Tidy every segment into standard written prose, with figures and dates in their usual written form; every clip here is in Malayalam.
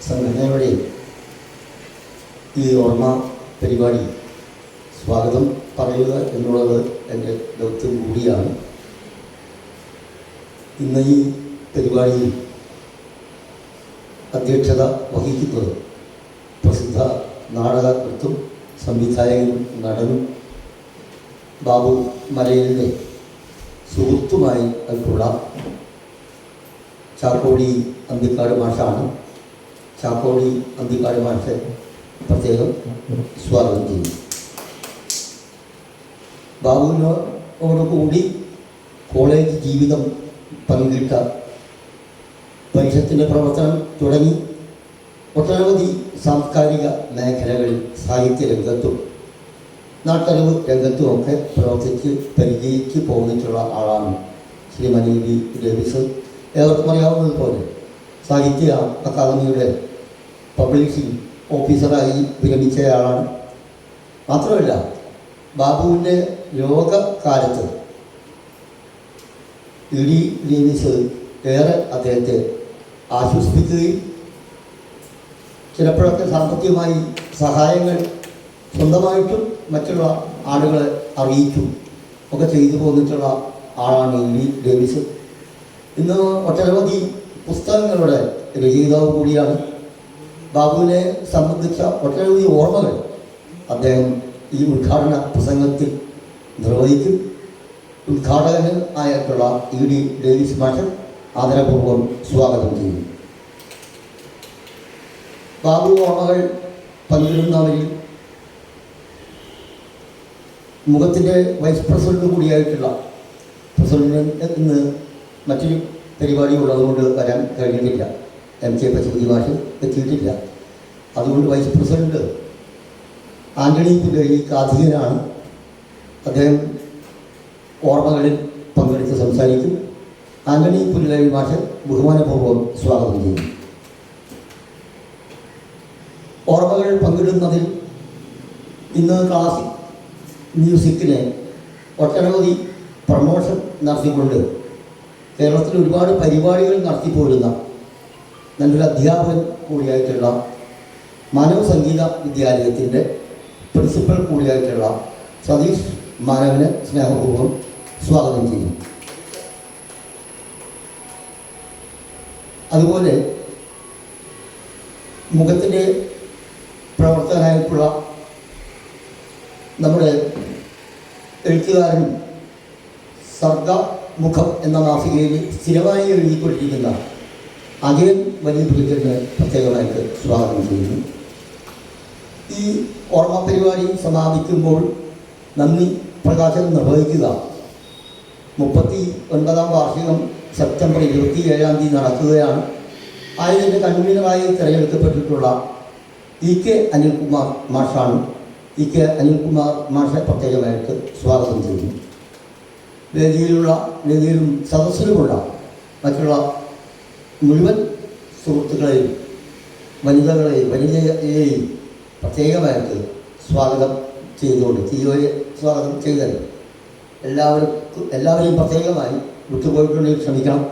സംഘടനയുടെ ഈ ഓർമ്മ പരിപാടി സ്വാഗതം പറയുക എന്നുള്ളത് എൻ്റെ ദൗത്യം കൂടിയാണ്. ഇന്ന് ഈ പരിപാടിയിൽ അധ്യക്ഷത വഹിക്കുന്നത് പ്രസിദ്ധ നാടകകൃത്തും സംവിധായകനും നടനും ബാബു മലയിലിൻ്റെ സുഹൃത്തുമായി ആയിട്ടുള്ള ചാക്കോടി അന്തിക്കാട് മാഷാണ്. ചാക്കോടി അന്തിക്കാട് മാഷെ പ്രത്യേകം സ്വാഗതം ചെയ്യും. ബാബുവിനോട് കൂടി കോളേജ് ജീവിതം പങ്കിട്ട പരിഷത്തിൻ്റെ പ്രവർത്തനം തുടങ്ങി ഒട്ടനവധി സാംസ്കാരിക മേഖലകളിൽ സാഹിത്യരംഗത്തും നാട്ടറിവ് രംഗത്തുമൊക്കെ പ്രവർത്തിച്ച് പരിചയിച്ച് പോന്നിട്ടുള്ള ആളാണ് ശ്രീ മനീബി ഡേവിസ്. ഏവർക്കും അറിയാവുന്നതുപോലെ സാഹിത്യ അക്കാദമിയുടെ പബ്ലിഷിംഗ് ഓഫീസറായി വിരമിച്ചയാളാണ്. മാത്രമല്ല ബാബുവിൻ്റെ രോഗകാലത്ത് ഇ.ഡി. ഡേവിസ് ഏറെ അദ്ദേഹത്തെ ആശ്വസിപ്പിക്കുകയും ചിലപ്പോഴൊക്കെ സാമ്പത്തികമായി സഹായങ്ങൾ സ്വന്തമായിട്ടും മറ്റുള്ള ആളുകളെ അറിയിച്ചും ഒക്കെ ചെയ്തു പോന്നിട്ടുള്ള ആളാണ് ഇ.ഡി. ഡേവിസ്. ഇന്ന് ഒട്ടനവധി പുസ്തകങ്ങളുടെ രചയിതാവ് കൂടിയാണ്. ബാബുവിനെ സംബന്ധിച്ച ഒട്ടനവധി ഓർമ്മകൾ അദ്ദേഹം ഈ ഉദ്ഘാടന പ്രസംഗത്തിൽ നിർവഹിക്കും. ഉദ്ഘാടകന് ആയിട്ടുള്ള ഇ.ഡി. ഡേവിസ് മാഷ് ആദരപൂർവ്വം സ്വാഗതം ചെയ്യും. ബാബു ഓർമ്മകൾ പങ്കിടുന്നവരിൽ മുഖത്തിൻ്റെ വൈസ് പ്രസിഡന്റ് കൂടിയായിട്ടുള്ള പ്രസിഡന്റ് ഇന്ന് മറ്റൊരു പരിപാടി ഉള്ളതുകൊണ്ട് വരാൻ കഴിഞ്ഞിട്ടില്ല. എം.കെ. പശുപതി മാഷ് എത്തിയിട്ടില്ല. അതുകൊണ്ട് വൈസ് പ്രസിഡന്റ് ആന്റണി പുല്ലഴി കാഥികനാണ്. അദ്ദേഹം ഓർമ്മകളിൽ പങ്കെടുത്ത് സംസാരിക്കും. ആന്റണി പുല്ലഴി മാഷ് ബഹുമാനപൂർവ്വം സ്വാഗതം ചെയ്യും. ഓർമ്മകൾ പങ്കിടുന്നതിൽ ഇന്ന് ക്ലാസിക് മ്യൂസിക്കിനെ ഒട്ടനവധി പ്രമോഷൻ നടത്തിക്കൊണ്ട് കേരളത്തിൽ ഒരുപാട് പരിപാടികൾ നടത്തിപ്പോരുന്ന നല്ലൊരു അധ്യാപകൻ കൂടിയായിട്ടുള്ള മാനവ സംഗീത വിദ്യാലയത്തിൻ്റെ പ്രിൻസിപ്പൽ കൂടിയായിട്ടുള്ള സതീഷ് മാനവനെ സ്നേഹപൂർവ്വം സ്വാഗതം ചെയ്യും. അതുപോലെ മുഖത്തിൻ്റെ പ്രവർത്തകനായിട്ടുള്ള നമ്മുടെ എഴുത്തുകാരനും സർഗമുഖം എന്ന മാസികയിൽ സ്ഥിരമായി എഴുതിക്കൊണ്ടിരിക്കുന്ന അജയൻ വലിയ പുലിക്കലിന് പ്രത്യേകമായിട്ട് സ്വാഗതം ചെയ്യുന്നു. ഈ ഓർമ്മ പരിപാടി സമാപിക്കുമ്പോൾ നന്ദി പ്രകാശനം നിർവഹിക്കുക 39ാം വാർഷികം സെപ്റ്റംബർ 27-ാം തീയതി നടക്കുകയാണ്. ആയതിൻ്റെ കൺവീനറായി തിരഞ്ഞെടുക്കപ്പെട്ടിട്ടുള്ള ഇ.കെ. അനിൽകുമാർ മാഷാണ്. ഇ.കെ. അനിൽകുമാർ മാഷെ പ്രത്യേകമായിട്ട് സ്വാഗതം ചെയ്യുന്നു. വേദിയിലും സദസ്സിലുമുള്ള മറ്റുള്ള മുഴുവൻ സുഹൃത്തുക്കളെയും വനിതയെയും പ്രത്യേകമായിട്ട് സ്വാഗതം ചെയ്തുകൊണ്ട് സിഒയെ സ്വാഗതം ചെയ്തത് എല്ലാവരെയും പ്രത്യേകമായി വിട്ടുപോയിട്ടുണ്ടെങ്കിൽ ക്ഷമിക്കണം.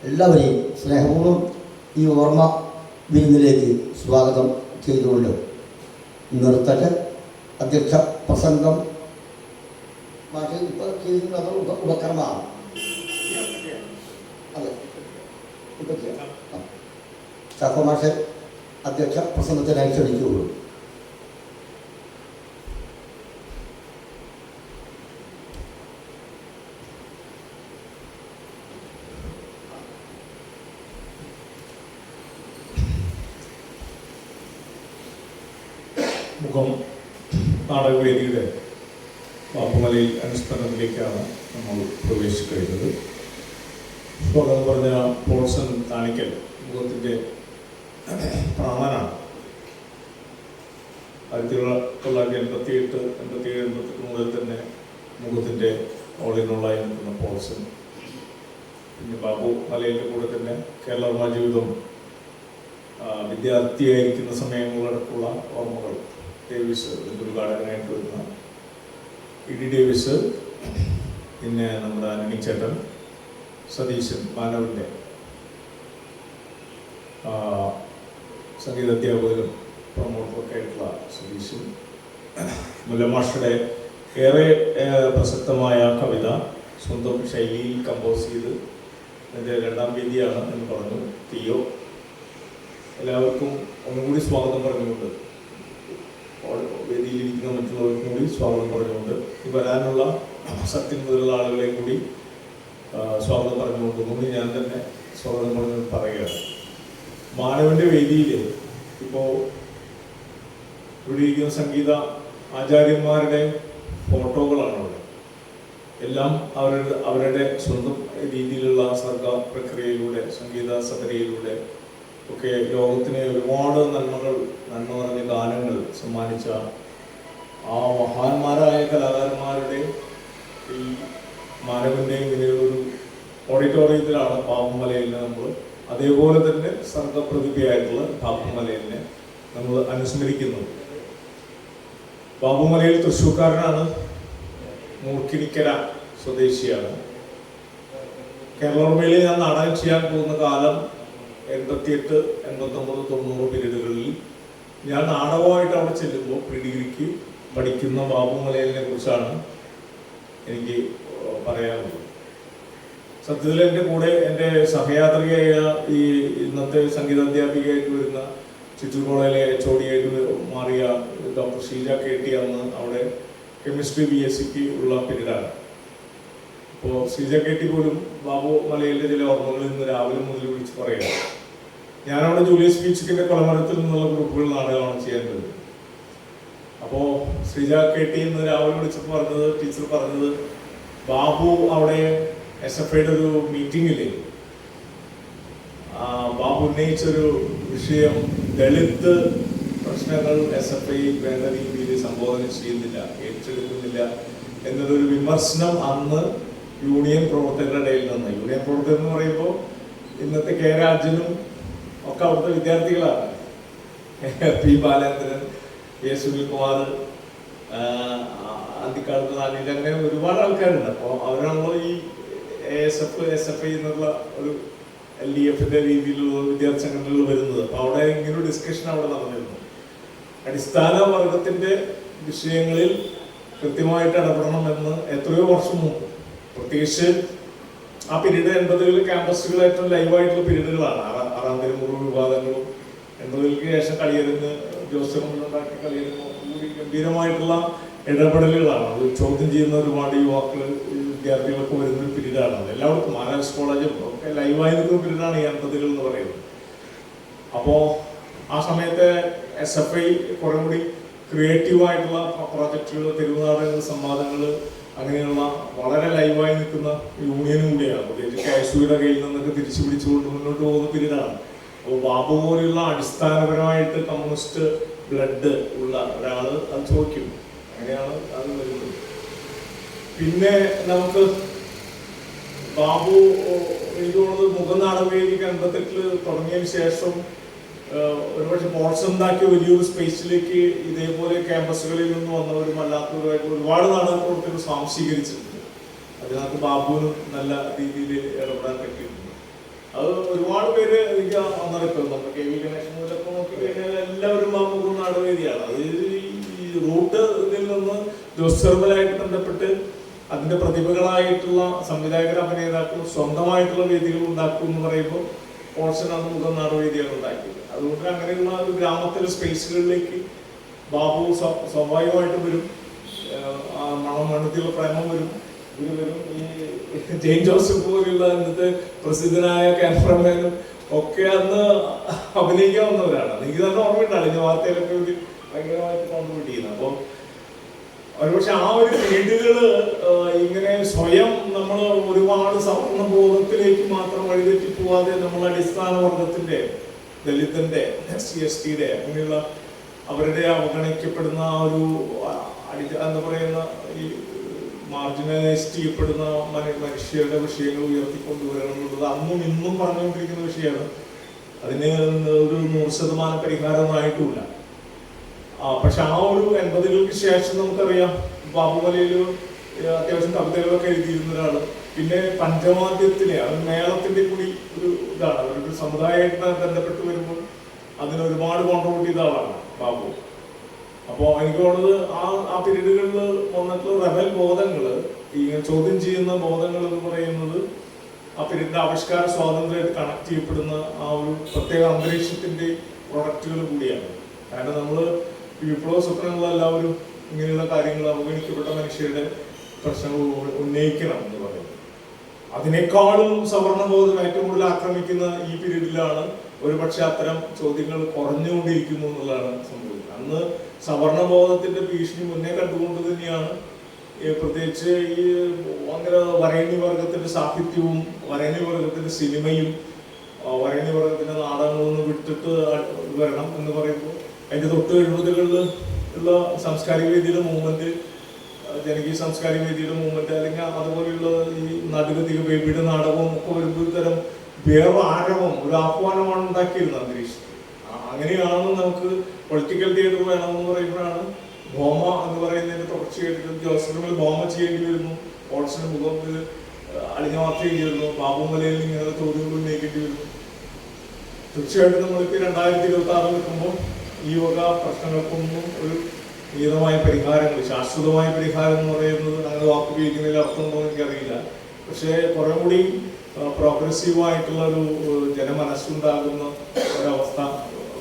എല്ലാവരെയും സ്നേഹപൂർവ്വം ഈ ഓർമ്മ വിരുന്നിലേക്ക് സ്വാഗതം ചെയ്തുകൊണ്ട് നിർത്തട്ടെ. അധ്യക്ഷ പ്രസംഗം മാഷ് ഇപ്പോൾ ചെയ്യുന്നത് ഉപക്രമമാണ്. അതെ, ഇപ്പം ചെയ്യാം. ചാക്കോ മാഷ് അധ്യക്ഷ പ്രസംഗത്തിനായി ക്ഷണിക്കുകയുള്ളൂ. മുഖം നാടകവേദിയുടെ ബാപ്പുമലയിൽ അനുസ്മരണത്തിലേക്കാണ് നമ്മൾ പ്രവേശിക്കുന്നത്. സ്വാഗതം പറഞ്ഞ പോൾസൺ കാണിക്കൽ മുഖത്തിൻ്റെ പ്രാണനാണ്. 1988, 87 മുതൽ തന്നെ മുഖത്തിൻ്റെ ഓളിനുള്ളായി നിൽക്കുന്ന പോൾസൺ. പിന്നെ ബാബു മലയിൻ്റെ കൂടെ തന്നെ കേരള ജീവിതം വിദ്യാർത്ഥിയായിരിക്കുന്ന സമയങ്ങളടക്കമുള്ള ഓർമ്മകൾ ഡേവിസ് ഉദ്ഘാടകനായിട്ട് വരുന്ന ഇ.ഡി. ഡേവിസ്, പിന്നെ നമ്മുടെ ആന്റണി ചേട്ടൻ, സതീശൻ മാനവൻ്റെ സംഗീതാധ്യാപകരും പ്രമോട്ടറൊക്കെ ആയിട്ടുള്ള സതീശും, മുല്ലമാഷയുടെ ഏറെ പ്രസക്തമായ കവിത സ്വന്തം ശൈലിയിൽ കമ്പോസ് ചെയ്ത് എൻ്റെ രണ്ടാം വേദിയാണ് എന്ന് പറഞ്ഞു തിയോ. എല്ലാവർക്കും ഒന്നുകൂടി സ്വാഗതം പറഞ്ഞുകൊണ്ട്, വേദിയിലിരിക്കുന്ന മറ്റുള്ളവർക്കും കൂടി സ്വാഗതം പറഞ്ഞുകൊണ്ട്, ഈ വരാനുള്ള സത്യം മുതലുള്ള ആളുകളെയും കൂടി സ്വാഗതം പറഞ്ഞുകൊണ്ട് ഒന്നുകൂടി ഞാൻ തന്നെ സ്വാഗതം പറഞ്ഞു പറയുകയാണ്. മാനവൻ്റെ വേദിയിൽ ഇപ്പോൾ ഇവിടെ ഇരിക്കുന്ന സംഗീത ആചാര്യന്മാരുടെ ഫോട്ടോകളാണ് അവിടെ. എല്ലാം അവരുടെ സ്വന്തം രീതിയിലുള്ള സർഗ പ്രക്രിയയിലൂടെ, സംഗീത സഭയിലൂടെ ഒക്കെ ലോകത്തിന് ഒരുപാട് നന്മ നിറഞ്ഞ ഗാനങ്ങൾ സമ്മാനിച്ച ആ മഹാന്മാരായ കലാകാരന്മാരുടെ ഈ മാനവൻ്റെ ഇങ്ങനെയൊരു ഓഡിറ്റോറിയത്തിലാണ് പാപ്പുമലയിൽ നമ്മൾ അതേപോലെ തന്നെ സർഗപ്രതിഭയായിട്ടുള്ള പാപ്പുമലയിലിനെ നമ്മൾ അനുസ്മരിക്കുന്നത്. ബാബുമലയിൽ തൃശ്ശൂർക്കാരനാണ്, മൂർക്കിനിക്കര സ്വദേശിയാണ്. കേരളോർമയിൽ ഞാൻ നാടകം ചെയ്യാൻ പോകുന്ന കാലം 88, 89, 90 പീരീഡുകളിൽ ഞാൻ നാടകമായിട്ട് അവിടെ ചെല്ലുമ്പോൾ പ്രീ ഡിഗ്രിക്ക് പഠിക്കുന്ന ബാബുമലയിലിനെ കുറിച്ചാണ് എനിക്ക് പറയാനുള്ളത്. സത്യത്തിൽ എൻ്റെ കൂടെ എൻ്റെ സഹയാത്രികയായ ഈ ഇന്നത്തെ സംഗീതാധ്യാപികയായിട്ട് വരുന്ന ചിറ്റൂർ കോളേജിലെ HOD ആയിട്ട് മാറിയ ഡോക്ടർ ഷീജ KT അന്ന് അവിടെ കെമിസ്ട്രി BSc ഉള്ള പീരീഡാണ്. അപ്പോൾ ഷീജ KT പോലും ബാബു മലയിലെ ചില ഓർമ്മകൾ ഇന്ന് രാവിലെ മുതൽ വിളിച്ച് പറയുക. ഞാനവിടെ ജൂലിയസ് പീച്ചിക്കിൻ്റെ കൊലമരത്തിൽ നിന്നുള്ള ഗ്രൂപ്പുകൾ നാടകമാണ് ചെയ്യാൻ. അപ്പോൾ ശ്രീജ KT ഇന്ന് രാവിലെ വിളിച്ചപ്പോൾ പറഞ്ഞത്, ടീച്ചർ പറഞ്ഞത്, ബാബു അവിടെ SFIയുടെ ഒരു മീറ്റിങ്ങിൽ ബാബു ഉന്നയിച്ചൊരു വിഷയം, ദളിത് പ്രശ്നങ്ങൾ SFI വേണ്ട രീതിയിൽ സംബോധന ചെയ്യുന്നില്ല, ഏറ്റെടുക്കുന്നില്ല എന്നതൊരു വിമർശനം അന്ന് യൂണിയൻ പ്രവർത്തകരുടെ ഇടയിൽ നിന്ന്. യൂണിയൻ പ്രവർത്തകർ എന്ന് പറയുമ്പോൾ ഇന്നത്തെ K രാജനും ഒക്കെ അവിടുത്തെ വിദ്യാർത്ഥികളാണ്. P ബാലേന്ദ്രൻ, A സുനിൽകുമാർ, അന്തിക്കാലത്ത് നാനീൽ, അങ്ങനെ ഒരുപാട് ആൾക്കാരുണ്ട്. അപ്പോൾ അവരാണല്ലോ ഈ ASF SFI എന്നുള്ള ഒരു LDFന്റെ രീതിയിലുള്ള വിദ്യാർത്ഥി സംഘടനകൾ വരുന്നത്. അപ്പോൾ അവിടെ ഇങ്ങനൊരു ഡിസ്കഷൻ അവിടെ നടന്നിരുന്നു. അടിസ്ഥാന വർഗത്തിന്റെ വിഷയങ്ങളിൽ കൃത്യമായിട്ട് ഇടപെടണമെന്ന് എത്രയോ വർഷം മുമ്പ്, പ്രത്യേകിച്ച് ആ പീരീഡ് 80കളിൽ ക്യാമ്പസുകൾ ഏറ്റവും ലൈവായിട്ടുള്ള പീരീഡുകളാണ്. അറാന്തരമുറ വിവാദങ്ങളും 80കൾക്ക് ശേഷം കളിയരങ്ങ് ജോസഫുണ്ടാക്കിയ കളിയരങ്ങ് കൂടി ഗംഭീരമായിട്ടുള്ള ഇടപെടലുകളാണ്. അത് ചോദ്യം ചെയ്യുന്ന ഒരുപാട് യുവാക്കൾ, വിദ്യാർത്ഥികളൊക്കെ വരുന്നൊരു പീരീഡാണ്. എല്ലാവർക്കും മഹാരാജ് കോളേജും ഒക്കെ ലൈവായി നിൽക്കുന്ന പീരീഡാണ് ഈ 80കൾ എന്ന് പറയുന്നത്. അപ്പോൾ ആ സമയത്തെ SFI കുറെ കൂടി ക്രിയേറ്റീവായിട്ടുള്ള പ്രോജക്റ്റുകൾ, തെരുവുനാടകങ്ങൾ, സംവാദങ്ങൾ, അങ്ങനെയുള്ള വളരെ ലൈവായി നിൽക്കുന്ന യൂണിയനും കൂടിയാണ്. പ്രത്യേകിച്ച് KSUയുടെ കയ്യിൽ നിന്നൊക്കെ തിരിച്ചു പിടിച്ചുകൊണ്ട് മുന്നോട്ട് പോകുന്ന പീരീഡാണ്. അപ്പോൾ ബാബു പോലെയുള്ള അടിസ്ഥാനപരമായിട്ട് കമ്മ്യൂണിസ്റ്റ് ബ്ലഡ് ഉള്ള ഒരാൾ അത് ചോദിക്കും. അങ്ങനെയാണ് അത് വരുന്നത്. പിന്നെ നമുക്ക് ബാബു എനിക്ക് തോന്നുന്നത് മുഖനാടകവേദിക്ക് 88 തുടങ്ങിയതിന് ശേഷം ഒരുപക്ഷെ മോഡ്സ് ഉണ്ടാക്കിയ വലിയൊരു സ്പേസിലേക്ക് ഇതേപോലെ ക്യാമ്പസുകളിൽ നിന്ന് വന്നവരും അല്ലാത്തവരുമായിട്ട് ഒരുപാട് നാടകപ്രവർത്തകർ സ്വാംശീകരിച്ചിട്ടുണ്ട്. അതിനകത്ത് ബാബുവിനും നല്ല രീതിയിൽ ഇടപെടാൻ പറ്റിയിട്ടുണ്ട്. അത് ഒരുപാട് പേര് എനിക്ക് അന്നറിയിപ്പം നമ്മുടെ KV കണക്ഷൻ മുതലൊക്കെ നോക്കിക്കഴിഞ്ഞാൽ എല്ലാവരും ആ മുഖനാടകവേദിയാണ്. അത് ഈ റൂട്ട് ഇതിൽ നിന്ന് ജോസ്റ്റർബലായിട്ട് ബന്ധപ്പെട്ട് അതിന്റെ പ്രതിഭകളായിട്ടുള്ള സംവിധായകർ, അഭിനേതാക്കൾ സ്വന്തമായിട്ടുള്ള വേദികൾ ഉണ്ടാക്കും എന്ന് പറയുമ്പോൾ പോർഷൻ അന്ന് മുഖനാടകവേദിയാണ് ഉണ്ടാക്കിയത്. അതുകൊണ്ട് അങ്ങനെയുള്ള ഒരു ഗ്രാമത്തിലെ സ്പേസുകളിലേക്ക് ബാബു സ്വാഭാവികമായിട്ടും വരും. മണമണ്ണത്തിലുള്ള പ്രേമം വരും. ഇത് വരും. ഈ ജെയിൻ ജോസഫ് പോലെയുള്ള ഇന്നത്തെ പ്രസിദ്ധനായ ക്യാമറമാനും ഒക്കെ അന്ന് അഭിനയിക്കാവുന്നവരാണ്. എനിക്ക് തന്നെ ഓർമ്മയുണ്ടാവില്ല, ഞാൻ വാർത്തയിലൊക്കെ ഒരു ഭയങ്കരമായിട്ട് കോൺട്രിബ്യൂട്ട് ചെയ്യുന്നത്. അപ്പോൾ ഒരുപക്ഷെ ആ ഒരു പീരീഡുകള് ഇങ്ങനെ സ്വയം നമ്മൾ ഒരുപാട് സവർണ ബോധത്തിലേക്ക് മാത്രം വഴിതെറ്റി പോവാതെ നമ്മൾ അടിസ്ഥാന വർഗത്തിന്റെ, ദലിതന്റെ, SC/STയുടെ അങ്ങനെയുള്ള അവരുടെ അവഗണിക്കപ്പെടുന്ന ആ ഒരു എന്താ പറയുന്ന ഈ മാർജിനലൈസ് ചെയ്യപ്പെടുന്ന മനുഷ്യരുടെ വിഷയങ്ങൾ ഉയർത്തിക്കൊണ്ടുവരണം എന്നുള്ളത് അന്നും ഇന്നും പറഞ്ഞുകൊണ്ടിരിക്കുന്ന വിഷയമാണ്. അതിന് ഒരു 100% പരിഹാരമൊന്നായിട്ടുമില്ല. പക്ഷെ ആ ഒരു 80കൾക്ക് ശേഷം നമുക്കറിയാം ബാബുമലയിൽ അത്യാവശ്യം കവിതകളൊക്കെ എഴുതിയിരുന്ന ഒരാള്. പിന്നെ പഞ്ചവാദ്യത്തിലെ മേളത്തിന്റെ കൂടി ഒരു ഇതാണ്. അവരുടെ സമുദായമായിട്ട് ബന്ധപ്പെട്ട് വരുമ്പോൾ അതിന് ഒരുപാട് കോൺട്രിബ്യൂട്ട് ചെയ്ത ആളാണ് ബാബു. അപ്പോൾ എനിക്ക് തോന്നുന്നത് ആ പീരീഡുകളിൽ വന്നിട്ടുള്ള റെബൽ ബോധങ്ങൾ, ഈ ചോദ്യം ചെയ്യുന്ന ബോധങ്ങൾ എന്ന് പറയുന്നത് ആ പീരീഡിന്റെ ആവിഷ്കാര സ്വാതന്ത്ര്യമായിട്ട് കണക്ട് ചെയ്യപ്പെടുന്ന ആ ഒരു പ്രത്യേക അന്തരീക്ഷത്തിന്റെ പ്രൊഡക്റ്റുകൾ കൂടിയാണ്. കാരണം നമ്മൾ ഈ വിപ്ലവ സ്വപ്നങ്ങൾ എല്ലാവരും ഇങ്ങനെയുള്ള കാര്യങ്ങൾ, അവഗണിക്കപ്പെട്ട മനുഷ്യരുടെ പ്രശ്നങ്ങൾ ഉന്നയിക്കണം എന്ന് പറയുന്നത്. അതിനേക്കാളും സവർണബോധം ഏറ്റവും കൂടുതൽ ആക്രമിക്കുന്ന ഈ പീരീഡിലാണ് ഒരുപക്ഷെ അത്തരം ചോദ്യങ്ങൾ കുറഞ്ഞുകൊണ്ടിരിക്കുന്നു എന്നുള്ളതാണ് സംഭവിക്കുന്നത്. അന്ന് സവർണബോധത്തിന്റെ ഭീഷണി മുന്നേ കണ്ടുകൊണ്ട് തന്നെയാണ് പ്രത്യേകിച്ച് ഈ അങ്ങനെ വരേണ്യ വർഗത്തിന്റെ സാഹിത്യവും വരേണ്യ വർഗത്തിന്റെ സിനിമയും വരേണ്യ വർഗത്തിന്റെ നാടകങ്ങളൊന്നും വിട്ടിട്ട് വരണം എന്ന് പറയുമ്പോൾ അതിന്റെ തൊട്ട് 70കളിൽ ഉള്ള സാംസ്കാരിക വേദിയുടെ മൂവ്മെന്റ്, ജനകീയ സാംസ്കാരിക വേദിയുടെ മൂവ്മെന്റ്, അല്ലെങ്കിൽ അതുപോലെയുള്ള ഈ നാട്ടുകത്തിക ബേബിയുടെ നാടകവും ഒക്കെ വരുമ്പോൾ ഒരു തരം വേറെ ആരവം, ഒരു ആഹ്വാനമാണ് ഉണ്ടാക്കിയിരുന്നത് അന്തരീക്ഷത്തിൽ. അങ്ങനെയാണ് നമുക്ക് പൊളിറ്റിക്കൽ തിയേറ്റർ വേണമെന്ന് പറയുമ്പോഴാണ് ബോമ എന്ന് പറയുന്നതിന് തുടർച്ചയായിട്ട് ജോസഫിൽ ബോമ ചെയ്യേണ്ടി വരുന്നു, ഓട്സിന് മുഖത്ത് അളിഞ്ഞ വാർത്ത ചെയ്യേണ്ടി വരുന്നു, ബാബു മലയിൽ ഇങ്ങനെ ചോദ്യങ്ങൾ ഉന്നയിക്കേണ്ടി വരുന്നു. തീർച്ചയായിട്ടും നമ്മളിപ്പോൾ 2026 നിൽക്കുമ്പോൾ ഈ വക പ്രശ്നങ്ങൾക്കൊന്നും ഒരു നിയതമായ പരിഹാരങ്ങൾ, ശാശ്വതമായ പരിഹാരം എന്ന് പറയുന്നത് അങ്ങനെ വാക്ക് ഉപയോഗിക്കുന്നതിൽ അർത്ഥമുണ്ടോ എന്ന് എനിക്കറിയില്ല. പക്ഷേ കുറെ കൂടി പ്രോഗ്രസീവായിട്ടുള്ള ഒരു ജനമനസ്സുണ്ടാകുന്ന ഒരവസ്ഥ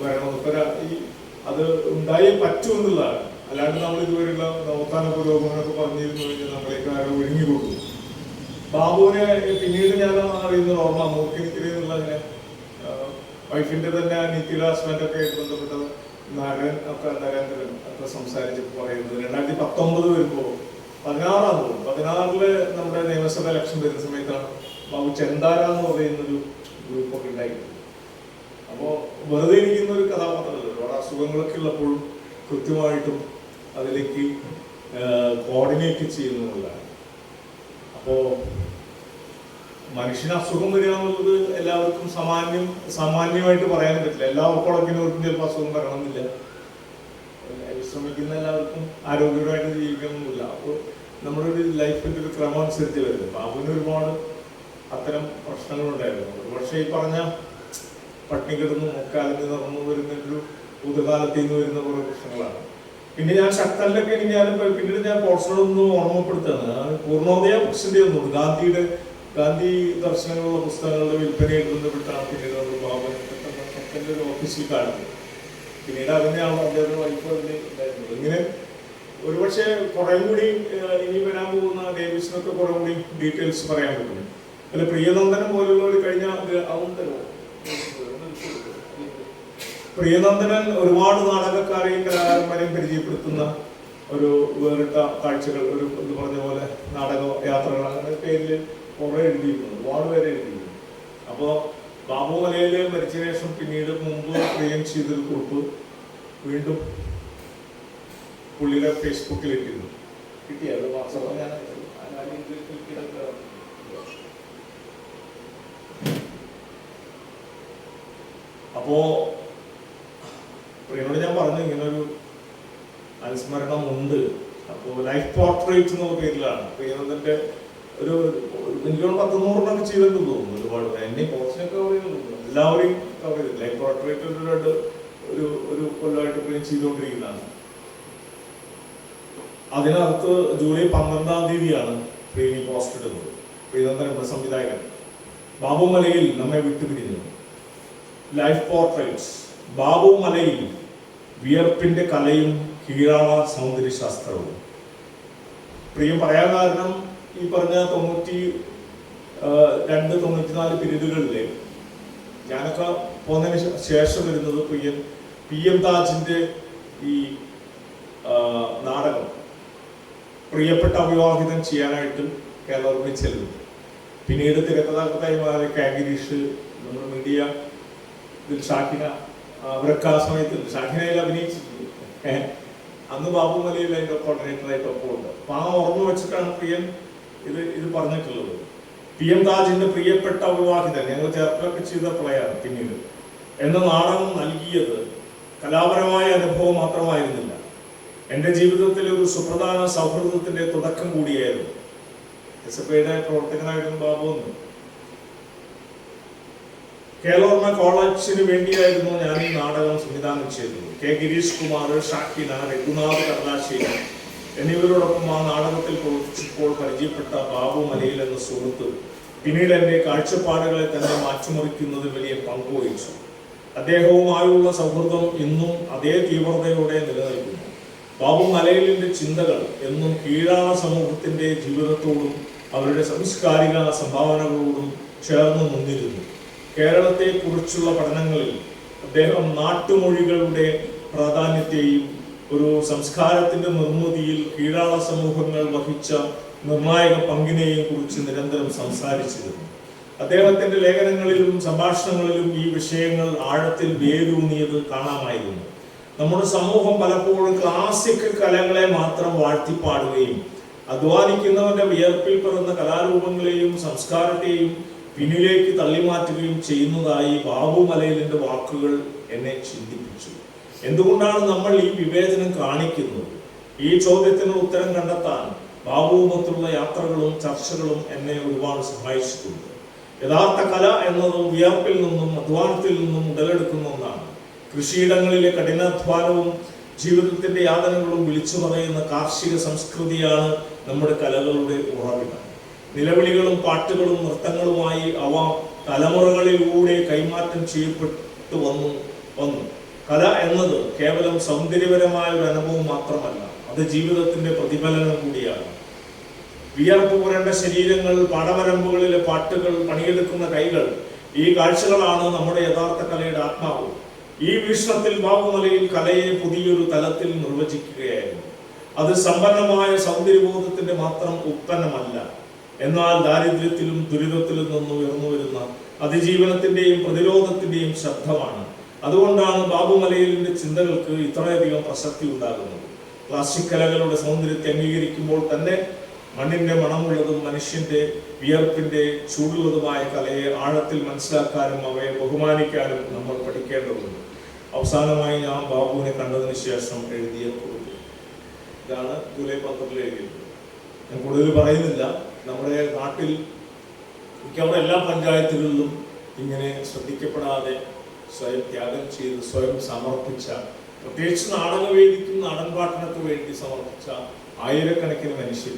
വരണം. ഇപ്പൊ അത് ഉണ്ടായേ പറ്റുമെന്നുള്ളതാണ്. അല്ലാണ്ട് നമ്മൾ ഇതുവരെയുള്ള നവോത്ഥാന പുരോഗമനമൊക്കെ പറഞ്ഞിരുന്നു കഴിഞ്ഞാൽ നമ്മളേക്ക് ആരോ ഒഴുങ്ങി കൊടുക്കും. ബാബുവിനെ പിന്നീട് ഞാൻ അറിയുന്ന ഓർമ്മ മൂക്കിനിക്കരി എന്നുള്ള അങ്ങനെ വൈഫിന്റെ തന്നെ നിത്യയുടെ ഹസ്ബൻഡൊക്കെ ആയിട്ട് ബന്ധപ്പെട്ടത് നരേന്ദ്രൻ ഒക്കെ സംസാരിച്ചപ്പോൾ പറയുന്നത് 2019 വരുമ്പോൾ 16 നമ്മുടെ നിയമസഭ ഇലക്ഷൻ വരുന്ന സമയത്താണ് ബാബു ചെന്താര എന്ന് പറയുന്നൊരു ഗ്രൂപ്പൊക്കെ ഉണ്ടായിരുന്നത്. അപ്പോൾ വെറുതെ ഇരിക്കുന്ന ഒരു കഥാപാത്രമല്ല, ഒരുപാട് അസുഖങ്ങളൊക്കെ ഉള്ളപ്പോഴും കൃത്യമായിട്ടും അതിലേക്ക് കോർഡിനേറ്റ് ചെയ്യുന്നതാണ്. അപ്പോൾ മനുഷ്യന് അസുഖം വരിക എന്നുള്ളത് എല്ലാവർക്കും സാമാന്യമായിട്ട് പറയാൻ പറ്റില്ല. എല്ലാ ഉറപ്പുളക്കിനവർക്കും ചിലപ്പോൾ അസുഖം വരണമെന്നില്ല. ശ്രമിക്കുന്ന എല്ലാവർക്കും ആരോഗ്യപരമായിട്ട് ജീവിക്കണമെന്നില്ല. അപ്പോൾ നമ്മുടെ ഒരു ലൈഫിൻ്റെ ഒരു ക്രമം അനുസരിച്ച് വരുന്നത്. ബാബുവിന് ഒരുപാട് അത്തരം പ്രശ്നങ്ങളുണ്ടായിരുന്നു. പക്ഷേ ഈ പറഞ്ഞ പട്ടിണി കിടന്നു മുക്കാലത്ത് നടന്നു വരുന്നൊരു ഭൂതകാലത്തിൽ നിന്ന് വരുന്ന കുറേ പ്രശ്നങ്ങളാണ്. പിന്നെ ഞാൻ ശക്തനിലൊക്കെ പിന്നീട് ഞാൻ പോർട്സിനോടൊന്ന് ഓർമ്മപ്പെടുത്തുകയാണ്. പൂർണ്ണോദയ ബുക്സിന്റെ ഒന്നും ഗാന്ധി ദർശനങ്ങളുള്ള പുസ്തകങ്ങളുടെ വിൽപ്പനയായിട്ട് ബന്ധപ്പെട്ടാണ് പിന്നീട് നമ്മൾ ബാബു ശക്തന്റെ ഒരു ഓഫീസിൽ കാണുന്നത്. പിന്നീട് അതിനെയാണ് അദ്ദേഹം വൈഫ് ഉണ്ടായിരുന്നത്. ഇങ്ങനെ ഒരുപക്ഷെ കുറെ കൂടി ഇനി വരാൻ പോകുന്ന ഡേവിസിനൊക്കെ കുറെ കൂടി ഡീറ്റെയിൽസ് പറയാൻ പറ്റും. അല്ല, പ്രിയനന്ദനം പോലുള്ളവർ കഴിഞ്ഞ പ്രിയനന്ദനൻ ഒരുപാട് നാടകക്കാരെയും കലാകാരന്മാരെയും പരിചയപ്പെടുത്തുന്ന ഒരു വേറിട്ട കാഴ്ചകൾ, ഒരു എന്ന് പറഞ്ഞ പോലെ നാടക യാത്രകൾ, അങ്ങനെ പേരിൽ കുറെ എഴുതിയിരുന്നു, ഒരുപാട് പേരെ എഴുതിയിരുന്നു. അപ്പോൾ ബാബു മലയിൽ മരിച്ച ശേഷം പിന്നീട് മുമ്പ് പ്രിയം ചെയ്തൊരു കുറിപ്പ് വീണ്ടും പുള്ളിയുടെ ഫേസ്ബുക്കിൽ ഇട്ടിരുന്നു. കിട്ടിയത് വാട്സാപ്പ് ഞാൻ അപ്പോ പ്രിയനോട് ഞാൻ പറഞ്ഞു ഇങ്ങനൊരു അനുസ്മരണം ഉണ്ട്. അപ്പോൾ ലൈഫ് പോർട്രേറ്റ് എന്നുള്ള പേരിലാണ് പ്രിയനന്ദന്റെ ഒരു എനിക്ക് 100-100 ചെയ്തെന്ന് തോന്നുന്നു. ഒരുപാട് എന്നെ പോർഷനൊക്കെ കവർ ചെയ്യുന്നുണ്ട്, എല്ലാവരെയും കവർ ചെയ്തു. ലൈഫ് പോർട്രേറ്റ് ഒരു കൊല്ലമായിട്ട് പ്രിയം ചെയ്തുകൊണ്ടിരിക്കുന്നതാണ്. അതിനകത്ത് ജൂലൈ 12 പ്രിയം പോസ്റ്റ് ഇടുന്നത്. പ്രിയനന്ദൻ എന്ന സംവിധായകൻ ബാബു മലയിൽ നമ്മെ വിട്ടുപിരിഞ്ഞു. Life portraits. ബാബു മലയിൽ വിയർപ്പിന്റെ കലയും കീഴാള സൗന്ദര്യശാസ്ത്രവും. പ്രിയം പറയാൻ കാരണം ഈ പറഞ്ഞ 92-94 പീരീഡുകളിലെ ഞാനൊക്കെ പോകുന്നതിന് ശേഷം വരുന്നത് PM താജിന്റെ ഈ നാടകം പ്രിയപ്പെട്ട അവിവാഹിതം ചെയ്യാനായിട്ട് കേരളത്തിൽ ചെല്ലുന്നു. പിന്നീട് തിരക്കഥാകൃത്തായി മാറിയ കാഗിരീഷ്, നമ്മുടെ മീഡിയ ഇതിൽ ഷാഹിന, അവരൊക്കെ ആ സമയത്ത് ഷാഹിനയിൽ അഭിനയിച്ചിട്ടുണ്ട്. അന്ന് ബാബു മലയിൽ അതിൻ്റെ കോർഡിനേറ്ററായിട്ട് ഒപ്പം ഉണ്ട്. അപ്പൊ ആ ഓർമ്മ വെച്ചിട്ടാണ് പ്രിയൻ ഇത് പറഞ്ഞിട്ടുള്ളത്. PM താജിന്റെ പ്രിയപ്പെട്ട അവിവാഹിതൻ ഞങ്ങൾ ചേർക്കൊക്കെ ചെയ്ത പ്ലേയാണ് പിന്നീട് എന്ന നാടകം നൽകിയത് കലാപരമായ അനുഭവം മാത്രമായിരുന്നില്ല, എൻ്റെ ജീവിതത്തിലെ ഒരു സുപ്രധാന സൗഹൃദത്തിന്റെ തുടക്കം കൂടിയായിരുന്നു. SFIയുടെ പ്രവർത്തകനായിരുന്നു ബാബു എന്ന്. കേരള കോളേജിന് വേണ്ടിയായിരുന്നു ഞാൻ ഈ നാടകം സംവിധാനം ചെയ്തത്. കെ ഗിരീഷ് കുമാർ, ഷാക്കിന, രഘുനാഥ് കർലാശ്ശേരി എന്നിവരോടൊപ്പം ആ നാടകത്തിൽ പ്രവർത്തിച്ചപ്പോൾ പരിചയപ്പെട്ട ബാബു മലയിൽ എന്ന സുഹൃത്ത് പിന്നീട് എൻ്റെ കാഴ്ചപ്പാടുകളെ തന്നെ മാറ്റിമറിക്കുന്നതിൽ വലിയ പങ്കുവഹിച്ചു. അദ്ദേഹവുമായുള്ള സൗഹൃദം ഇന്നും അതേ തീവ്രതയോടെ നിലനിൽക്കുന്നു. ബാബു മലയിലിന്റെ ചിന്തകൾ എന്നും കീഴാള സമൂഹത്തിന്റെ ജീവിതത്തോടും അവരുടെ സാംസ്കാരിക സംഭാവനകളോടും ചേർന്ന് നിന്നിരുന്നു. കേരളത്തെ കുറിച്ചുള്ള പഠനങ്ങളിൽ അദ്ദേഹം നാട്ടുമൊഴികളുടെ പ്രാധാന്യത്തെയും ഒരു സംസ്കാരത്തിന്റെ നിർമ്മിതിയിൽ കീഴാള സമൂഹങ്ങൾ വഹിച്ച നിർണായക പങ്കിനെയും കുറിച്ച് നിരന്തരം സംസാരിച്ചിരുന്നു. അദ്ദേഹത്തിന്റെ ലേഖനങ്ങളിലും സംഭാഷണങ്ങളിലും ഈ വിഷയങ്ങൾ ആഴത്തിൽ വേരൂന്നിയത് കാണാമായിരുന്നു. നമ്മുടെ സമൂഹം പലപ്പോഴും ക്ലാസിക് കലകളെ മാത്രം വാഴ്ത്തിപ്പാടുകയും അധ്വാനിക്കുന്നവന്റെ വിയർപ്പിൽ പിറന്ന കലാരൂപങ്ങളെയും സംസ്കാരത്തെയും പിന്നിലേക്ക് തള്ളിമാറ്റുകയും ചെയ്യുന്നതായി ബാബു മലയിലിന്റെ വാക്കുകൾ എന്നെ ചിന്തിപ്പിച്ചു. എന്തുകൊണ്ടാണ് നമ്മൾ ഈ വിവേചനം കാണിക്കുന്നത്? ഈ ചോദ്യത്തിന് ഉത്തരം കണ്ടെത്താൻ ബാബുവുമൊത്തുള്ള യാത്രകളും ചർച്ചകളും എന്നെ ഒരുപാട് സഹായിച്ചിട്ടുണ്ട്. യഥാർത്ഥ കല എന്നത് വിയർപ്പിൽ നിന്നും അധ്വാനത്തിൽ നിന്നും ഉടലെടുക്കുന്ന ഒന്നാണ്. കൃഷിയിടങ്ങളിലെ കഠിനാധ്വാനവും ജീവിതത്തിന്റെ യാതനകളും വിളിച്ചു പറയുന്ന കാർഷിക സംസ്കൃതിയാണ് നമ്മുടെ കലകളുടെ ഉറവിടം. നിലവിളികളും പാട്ടുകളും നൃത്തങ്ങളുമായി അവ തലമുറകളിലൂടെ കൈമാറ്റം ചെയ്യപ്പെട്ടു വന്നു. കല എന്നത് കേവലം സൗന്ദര്യപരമായ ഒരു അനുഭവം മാത്രമല്ല, അത് ജീവിതത്തിന്റെ പ്രതിഫലനം കൂടിയാണ്. വിയർപ്പ് പുരണ്ട ശരീരങ്ങൾ, പാടവരമ്പുകളിലെ പാട്ടുകൾ, പണിയെടുക്കുന്ന കൈകൾ, ഈ കാഴ്ചകളാണ് നമ്മുടെ യഥാർത്ഥ കലയുടെ ആത്മാവ്. ഈ വീക്ഷണത്തിൽ ബാബുമലയിൽ കലയെ പുതിയൊരു തലത്തിൽ നിർവചിക്കുകയായിരുന്നു. അത് സമ്പന്നമായ സൗന്ദര്യബോധത്തിന്റെ മാത്രം ഉത്പന്നമല്ല, എന്നാൽ ദാരിദ്ര്യത്തിലും ദുരിതത്തിലും നിന്ന് ഉയർന്നു വരുന്ന അതിജീവനത്തിന്റെയും പ്രതിരോധത്തിന്റെയും ശബ്ദമാണ്. അതുകൊണ്ടാണ് ബാബുമലയിലിന്റെ ചിന്തകൾക്ക് ഇത്രയധികം പ്രസക്തി ഉണ്ടാകുന്നത്. ക്ലാസിക് കലകളുടെ സൗന്ദര്യത്തെ അംഗീകരിക്കുമ്പോൾ തന്നെ മണ്ണിന്റെ മണമുള്ളതും മനുഷ്യന്റെ വിയർപ്പിന്റെ ചൂടുള്ളതുമായ കലയെ ആഴത്തിൽ മനസ്സിലാക്കാനും അവയെ ബഹുമാനിക്കാനും നമ്മൾ പഠിക്കേണ്ടതുണ്ട്. അവസാനമായി ഞാൻ ബാബുവിനെ കണ്ടതിന് ശേഷം എഴുതിയ കുറിപ്പ് ഇതാണ്. ജൂലൈ 12 എഴുതിയത്. ഞാൻ കൂടുതൽ പറയുന്നില്ല. നമ്മുടെ നാട്ടിൽ മിക്കവാറും എല്ലാ പഞ്ചായത്തുകളിലും ഇങ്ങനെ ശ്രദ്ധിക്കപ്പെടാതെ സ്വയം ത്യാഗം ചെയ്ത് സ്വയം സമർപ്പിച്ച, പ്രത്യേകിച്ച് നാടകവേദിക്കും നാടൻപാട്ടിനൊക്കെ വേണ്ടി സമർപ്പിച്ച ആയിരക്കണക്കിന് മനുഷ്യർ.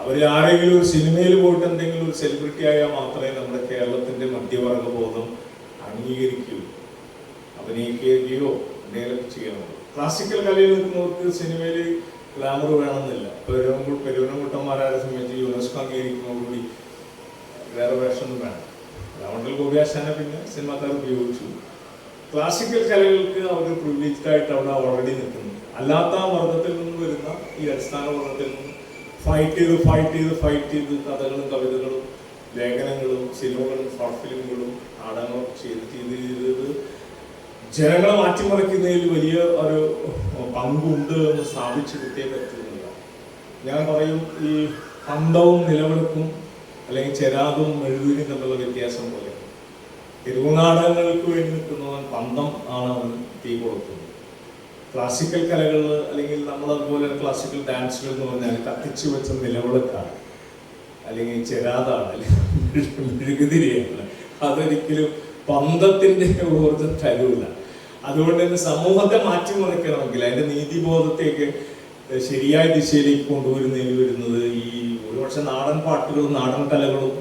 അവരിൽ ആരെങ്കിലും ഒരു സിനിമയിൽ പോയിട്ട് എന്തെങ്കിലും ഒരു സെലിബ്രിറ്റി ആയാൽ മാത്രമേ നമ്മുടെ കേരളത്തിന്റെ മധ്യവർഗ ബോധം അംഗീകരിക്കൂ, അഭിനയിക്കുകയോ എന്തെങ്കിലും ചെയ്യണം. ക്ലാസിക്കൽ കലയിൽ നിൽക്കുന്നവർക്ക് സിനിമയിൽ ഗ്ലാമർ വേണമെന്നില്ല. പെരുവനംകുട്ടന്മാരെ സംബന്ധിച്ച് യുനെസ്കോ അംഗീകരിക്കുന്നതോടുകൂടി വേറെ വേഷമൊന്നും വേണം. രാമണ്ടൽ ഗോപിയാശാനെ പിന്നെ സിനിമാക്കാർ ഉപയോഗിച്ചു. ക്ലാസിക്കൽ കലകൾക്ക് അവർ പ്രിവിലേജ്ഡ് ആയിട്ട് അവിടെ ഓൾറെഡി നിൽക്കുന്നു. അല്ലാത്ത വർഗത്തിൽ നിന്ന് വരുന്ന ഈ അടിസ്ഥാന വർഗത്തിൽ നിന്ന് ഫൈറ്റ് ചെയ്ത് കഥകളും കവിതകളും ലേഖനങ്ങളും സിനിമകളും ഷോർട്ട് ഫിലിമുകളും നാടകങ്ങളും ചെയ്ത് ജനങ്ങളെ മാറ്റിമറിക്കുന്നതിൽ വലിയ ഒരു പങ്കുണ്ട് എന്ന് സ്ഥാപിച്ചെടുത്തേ പറ്റുന്നില്ല. ഞാൻ പറയും, ഈ പന്തവും നിലവിളക്കും അല്ലെങ്കിൽ ചെരാതും മെഴുകുതിരിയും തമ്മിലുള്ള വ്യത്യാസം പോലെ തെരുവുനാടകങ്ങൾക്ക് വേണ്ടി നിൽക്കുന്നവൻ പന്തം ആണ് തീ കൊടുക്കുന്നത്. ക്ലാസിക്കൽ കലകൾ അല്ലെങ്കിൽ നമ്മളതുപോലെ ക്ലാസിക്കൽ ഡാൻസുകൾ എന്ന് പറഞ്ഞാൽ കത്തിച്ചു വെച്ച നിലവിളക്കാണ്, അല്ലെങ്കിൽ ചെരാതാണ്, അല്ലെങ്കിൽ മെഴുകുതിരിയാണ്. അതൊരിക്കലും പന്തത്തിന്റെ ഊർജ്ജം തരൂല. അതുകൊണ്ട് തന്നെ സമൂഹത്തെ മാറ്റിമറിക്കണമെങ്കിൽ അതിന്റെ നീതിബോധത്തേക്ക് ശരിയായ ദിശയിലേക്ക് വരുന്നത് ഈ ഒരുപക്ഷെ നാടൻ പാട്ടുകളും നാടൻ കലകളും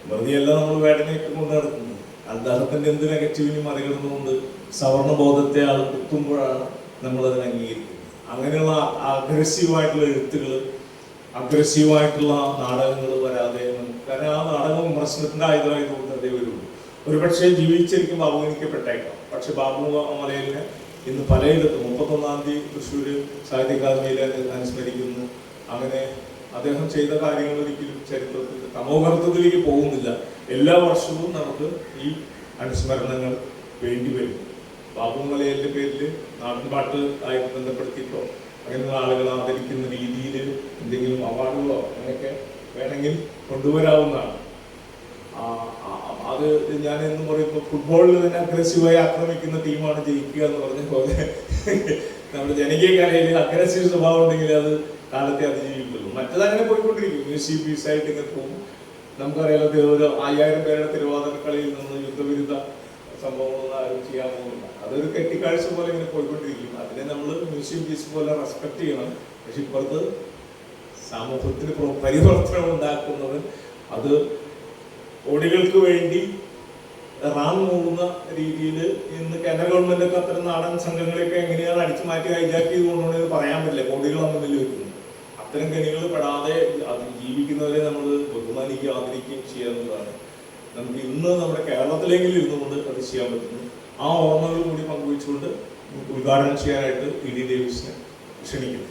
വെറുതെയല്ല നമ്മൾ വേടനയൊക്കെ കൊണ്ട് നടക്കുന്നത്. അദ്ദേഹത്തിന്റെ എന്ത് നെഗറ്റീവിനെ മറികടന്നുകൊണ്ട് സവർണബോധത്തെ ആൾ കുത്തുമ്പോഴാണ് നമ്മളതിനെ അംഗീകരിക്കുന്നത്. അങ്ങനെയുള്ള അഗ്രസീവായിട്ടുള്ള എഴുത്തുകൾ, അഗ്രസീവായിട്ടുള്ള നാടകങ്ങൾ വരാതെ, കാരണം ആ നാടകം വിമർശനത്തിന്റെ ആയുധമായതുകൊണ്ട് അതേ വരുള്ളൂ. ഒരുപക്ഷെ ജീവിച്ചിരിക്കുമ്പോൾ അവഗണിക്കപ്പെട്ടേക്കാം. പക്ഷെ ബാബു മലയിലിനെ ഇന്ന് പലയിടത്തും 31-ാം തീയതി തൃശ്ശൂർ സാഹിത്യ അക്കാദമിയിൽ അനുസ്മരിക്കുന്നു. അങ്ങനെ അദ്ദേഹം ചെയ്ത കാര്യങ്ങൾ ഒരിക്കലും ചരിത്രത്തിൽ തമോഗർത്തത്തിലേക്ക് പോകുന്നില്ല. എല്ലാ വർഷവും നമുക്ക് ഈ അനുസ്മരണങ്ങൾ വേണ്ടിവരും. ബാബു മലയിലിന്റെ പേരിൽ നാടൻപാട്ട് ആയിട്ട് ബന്ധപ്പെടുത്തിയിട്ടോ അങ്ങനെയുള്ള ആളുകൾ ആദരിക്കുന്ന രീതിയിൽ എന്തെങ്കിലും അവാർഡുകളോ അങ്ങനെയൊക്കെ വേണമെങ്കിൽ കൊണ്ടുവരാവുന്നതാണ്. അത് ഞാൻ എന്ന് പറയുമ്പോൾ ഫുട്ബോളിൽ തന്നെ അഗ്രസീവായി ആക്രമിക്കുന്ന ടീമാണ് ജയിക്കുക എന്ന് പറഞ്ഞ പോലെ നമ്മുടെ ജനകീയ കലയിൽ അഗ്രസീവ് സ്വഭാവം ഉണ്ടെങ്കിൽ അത് കാലത്തെ അതിജീവിക്കുള്ളൂ. മറ്റതങ്ങനെ പോയിക്കൊണ്ടിരിക്കും. മ്യൂസിക് പീസായിട്ട് ഇങ്ങനെ പോകും. നമുക്കറിയാലോ, 5000 പേരുടെ തിരുവാതിര കളിയിൽ നിന്ന് യുദ്ധവിരുദ്ധ സംഭവങ്ങളൊന്നും ആരും ചെയ്യാൻ പോകുന്നില്ല. അതൊരു കെട്ടിക്കാഴ്ച പോലെ ഇങ്ങനെ പോയിക്കൊണ്ടിരിക്കും. അതിനെ നമ്മൾ മ്യൂസിയം പീസ് പോലെ റെസ്പെക്ട് ചെയ്യണം. പക്ഷെ ഇപ്പുറത്ത് സമൂഹത്തിന് പരിവർത്തനം ഉണ്ടാക്കുന്നത് അത് കോടികൾക്ക് വേണ്ടി റാങ്ങുന്ന രീതിയിൽ ഇന്ന് കേന്ദ്ര ഗവൺമെന്റ് ഒക്കെ അത്തരം നാടൻ സംഘങ്ങളെയൊക്കെ എങ്ങനെയാണ് അടിച്ചു മാറ്റി ഹൈജാക്ക് ചെയ്ത് കൊണ്ടുപോകുന്നത് പറയാൻ പറ്റില്ല. കോടികളാണ് മുന്നിൽ വെക്കുന്നത്. അത്തരം കെണികൾ പെടാതെ അത് ജീവിക്കുന്നവരെ നമ്മൾ ബഹുമാനിക്കുകയും ആദരിക്കുകയും ചെയ്യാവുന്നതാണ്. നമുക്ക് ഇന്ന് നമ്മുടെ കേരളത്തിലെങ്കിലും ഇരുന്നുകൊണ്ട് അത് ചെയ്യാൻ പറ്റുന്നു. ആ ഓർമ്മകൾ കൂടി പങ്കുവെച്ചുകൊണ്ട് ഉദ്ഘാടനം ചെയ്യാനായിട്ട് ഇ ഡി ഡേവിസിനെ ക്ഷണിക്കുന്നു.